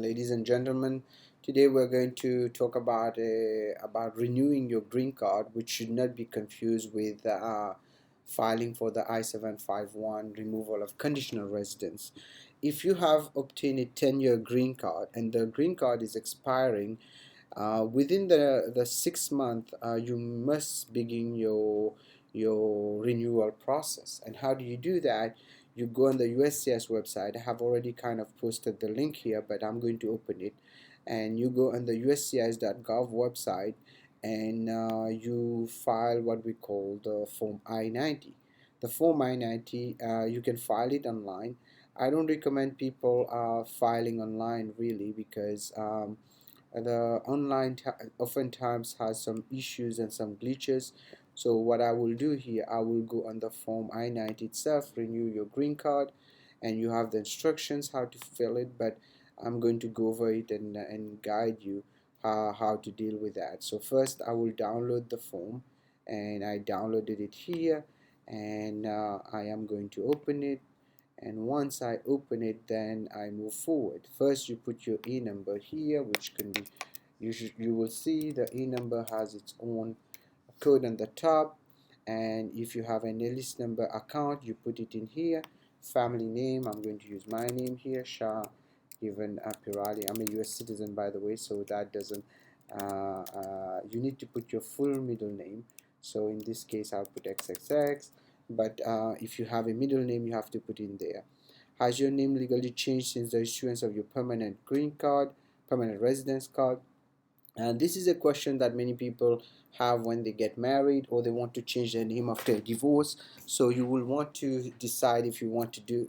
Ladies and gentlemen, today we're going to talk about renewing your green card, which should not be confused with filing for the I-751 removal of conditional residence. If you have obtained a 10-year green card and the green card is expiring within the 6 month, you must begin your renewal process. And how do you do that? You go on the USCIS website. I have already kind of posted the link here, but I'm going to open it. And you go on the uscis.gov website and you file what we call the Form I-90. The Form I-90, you can file it online. I don't recommend people filing online really because the online oftentimes has some issues and some glitches. So what I will do here, I will go on the Form I-90 itself, renew your green card, and you have the instructions how to fill it, but I'm going to go over it and guide you how to deal with that. So first I will download the form, and I downloaded it here, and I am going to open it. And once I open it, then I move forward. First you put your E number here, which can be, you will see the E number has its own code on the top, and if you have an Ellis number account, you put it in here. Family name, I'm going to use my name here, Shah given Pirali. I'm a US citizen, by the way, so that doesn't you need to put your full middle name. So in this case I'll put XXX, but if you have a middle name, you have to put in there. Has your name legally changed since the issuance of your permanent green card, permanent residence card? And this is a question that many people have when they get married or they want to change their name after a divorce. So you will want to decide if you want to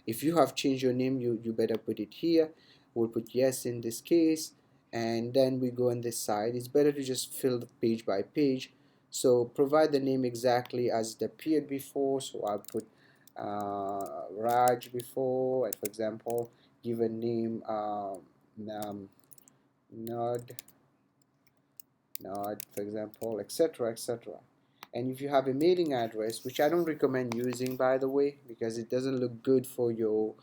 if you have changed your name, you better put it here. We'll put yes in this case, and then we go on this side. It's better to just fill the page by page. So provide the name exactly as it appeared before. So I'll put Raj before, and for example, give a name nod, for example, etc., etc. And if you have a mailing address, which I don't recommend using, by the way, because it doesn't look good for your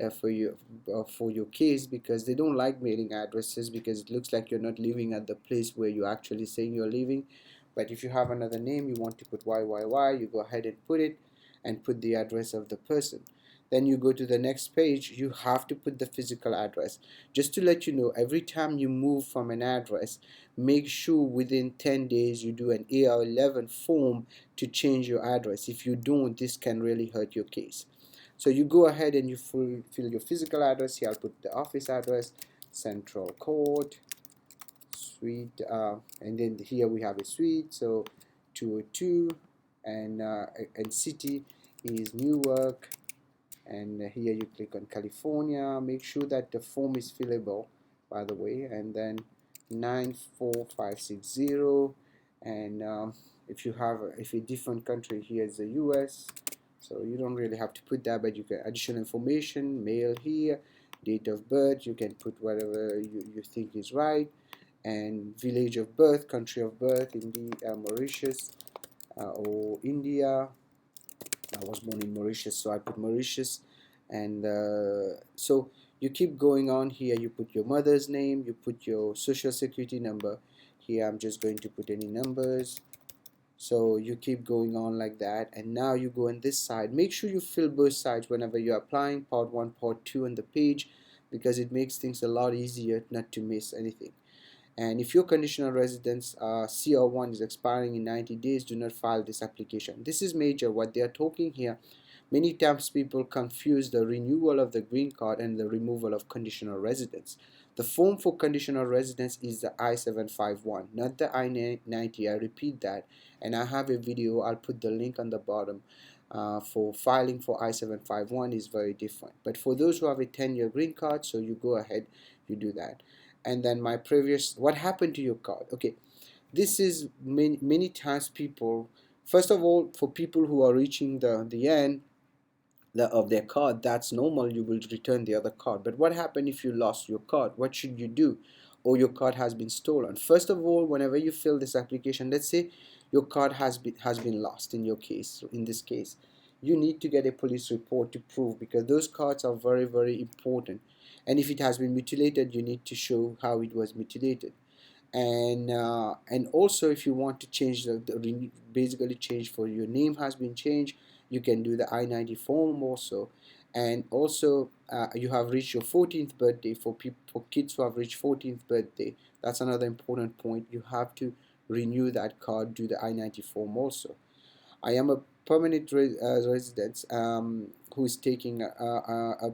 for your case, because they don't like mailing addresses because it looks like you're not living at the place where you're actually saying you're living. But if you have another name, you want to put YYY, you go ahead and put it, and put the address of the person. Then you go to the next page, you have to put the physical address. Just to let you know, every time you move from an address, make sure within 10 days you do an AR11 form to change your address. If you don't, this can really hurt your case. So you go ahead and you fill your physical address. Here I'll put the office address, Central Court, Suite, and then here we have a suite, so 202, and city is Newark, and here you click on California. Make sure that the form is fillable, by the way, and then 94560, and if you have if a different country, here is the US, so you don't really have to put that, but you can additional information, mail here, date of birth, you can put whatever you think is right, and village of birth, country of birth, in the Mauritius or India. I was born in Mauritius, so I put Mauritius. And so you keep going on here. You put your mother's name, you put your social security number. Here I'm just going to put any numbers. So you keep going on like that, and now you go on this side. Make sure you fill both sides whenever you're applying, part 1, part 2 on the page, because it makes things a lot easier not to miss anything. And if your conditional residence CR1 is expiring in 90 days, do not file this application. This is major what they are talking here. Many times people confuse the renewal of the green card and the removal of conditional residence. The form for conditional residence is the I-751, not the I-90. I repeat that, and I have a video. I'll put the link on the bottom. For filing for I-751 is very different. But for those who have a 10-year green card, so you go ahead, you do that. And then my previous, what happened to your card? Okay, this is many times people, first of all, for people who are reaching the end of their card, that's normal, you will return the other card. But what happened if you lost your card? What should you do? Or your card has been stolen? First of all, whenever you fill this application, let's say your card has been lost in your case, in this case, you need to get a police report to prove, because those cards are very, very important. And if it has been mutilated, you need to show how it was mutilated. And also, if you want to change basically change for your name has been changed, you can do the I-90 form also. And also, you have reached your 14th birthday. For people, for kids who have reached 14th birthday, that's another important point. You have to renew that card, do the I-90 form also. I am a permanent resident who is taking a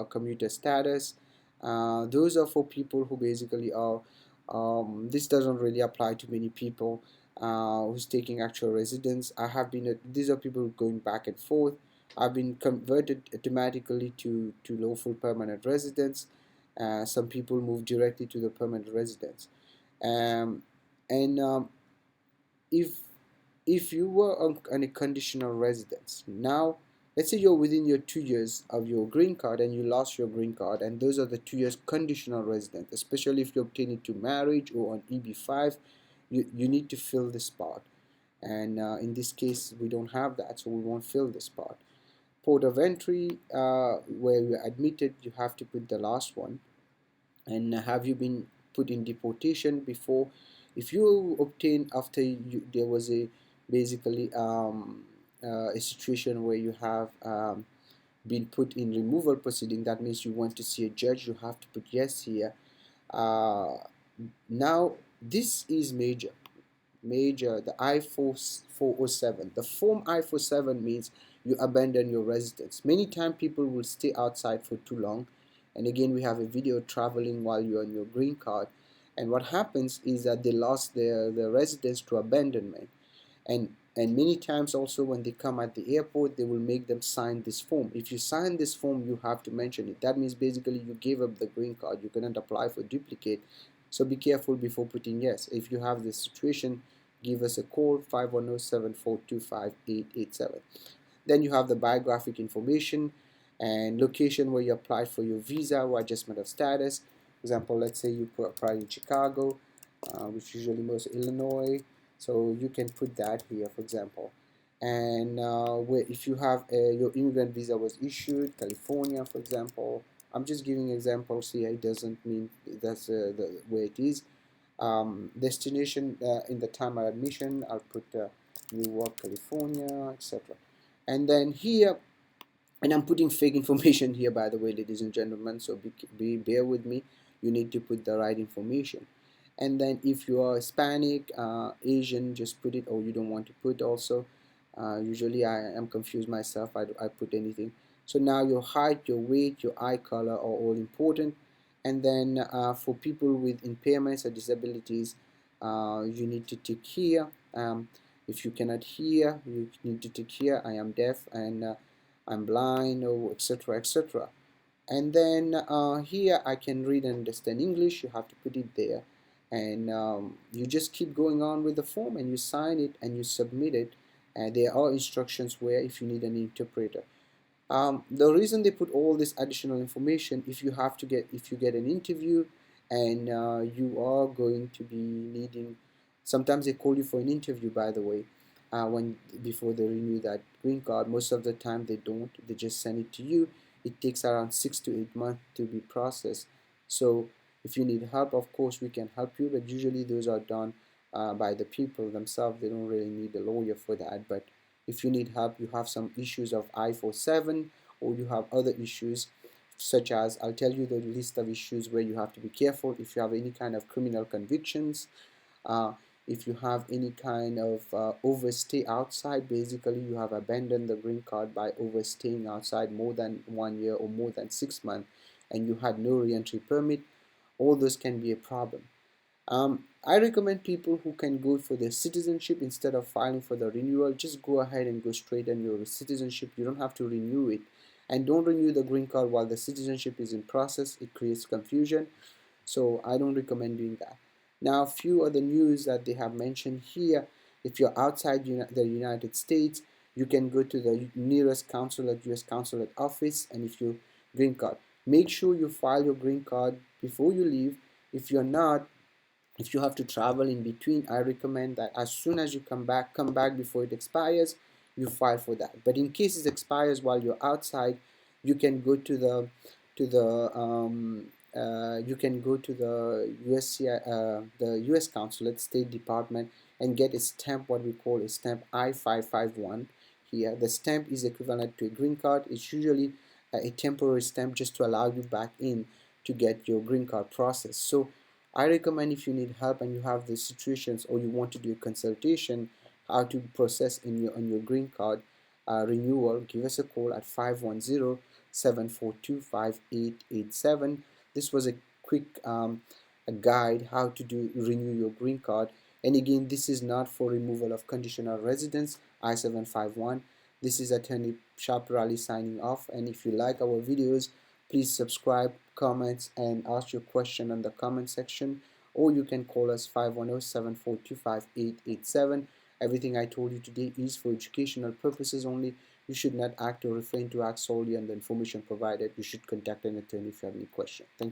commuter status. Those are for people who basically are, this doesn't really apply to many people who's taking actual residence. I have been, these are people going back and forth. I've been converted automatically to lawful permanent residence. Some people move directly to the permanent residence. Um, and if you were on a conditional residence, now let's say you're within your 2 years of your green card and you lost your green card, and those are the 2 years conditional resident, especially if you obtain it to marriage or on EB5, you need to fill this part. And in this case we don't have that, so we won't fill this part. Port of entry, where you're admitted, you have to put the last one. And have you been put in deportation before? If you obtain after there was a basically a situation where you have been put in removal proceeding, that means you want to see a judge, you have to put yes here. uh, Now this is major, the I-407. The form I-407 means you abandon your residence. Many times people will stay outside for too long. And again, we have a video traveling while you're on your green card. And what happens is that they lost their residence to abandonment. And many times also when they come at the airport, they will make them sign this form. If you sign this form, you have to mention it. That means basically you gave up the green card. You cannot apply for duplicate. So be careful before putting yes. If you have this situation, give us a call, 510-742-5887. Then you have the biographic information and location where you applied for your visa or adjustment of status. For example, let's say you applied in Chicago, which usually most Illinois. So you can put that here, for example. And where if you have your immigrant visa was issued, California, for example. I'm just giving examples here. It doesn't mean that's the way it is. Destination in the time of admission, I'll put Newark, California, etc. And then here, and I'm putting fake information here, by the way, ladies and gentlemen, so bear with me. You need to put the right information. And then if you are Hispanic, Asian, just put it, or you don't want to put also. Usually I am confused myself, I put anything. So now your height, your weight, your eye color are all important. And then for people with impairments or disabilities, you need to tick here. If you cannot hear, you need to tick here, I am deaf and I'm blind, or etc, etc. And then here I can read and understand English. You have to put it there. And you just keep going on with the form and you sign it and you submit it. And there are instructions where if you need an interpreter. The reason they put all this additional information, if you get an interview and you are going to be needing, sometimes they call you for an interview, by the way, when before they renew that green card. Most of the time they don't, they just send it to you. It takes around 6 to 8 months to be processed. So if you need help, of course we can help you, but usually those are done by the people themselves. They don't really need a lawyer for that. But if you need help, you have some issues of I-47, or you have other issues, such as, I'll tell you the list of issues where you have to be careful. If you have any kind of criminal convictions, uh, if you have any kind of overstay outside, basically you have abandoned the green card by overstaying outside more than 1 year or more than 6 months, and you had no re-entry permit, all those can be a problem. I recommend people who can go for their citizenship instead of filing for the renewal. Just go ahead and go straight on your citizenship. You don't have to renew it. And don't renew the green card while the citizenship is in process. It creates confusion. So I don't recommend doing that. Now, a few other news that they have mentioned here. If you're outside the United States, you can go to the nearest consulate, U.S. consulate office, and if you green card, make sure you file your green card before you leave. If you're not, if you have to travel in between, I recommend that as soon as you come back before it expires, you file for that. But in case it expires while you're outside, you can go to the to you can go to the the U.S. Consulate, State Department, and get a stamp, what we call a stamp I-551 here. The stamp is equivalent to a green card. It's usually a temporary stamp just to allow you back in to get your green card process. So I recommend, if you need help and you have the situations, or you want to do a consultation how to process in your green card renewal, give us a call at 510-742-5887. This was a quick a guide how to renew your green card. And again, this is not for removal of conditional residence, I-751. This is Attorney Chaparral signing off. And if you like our videos, please subscribe, comment, and ask your question in the comment section, or you can call us 510-742-5887. Everything I told you today is for educational purposes only. You should not act or refrain to act solely on the information provided. You should contact an attorney if you have any question. Thank you.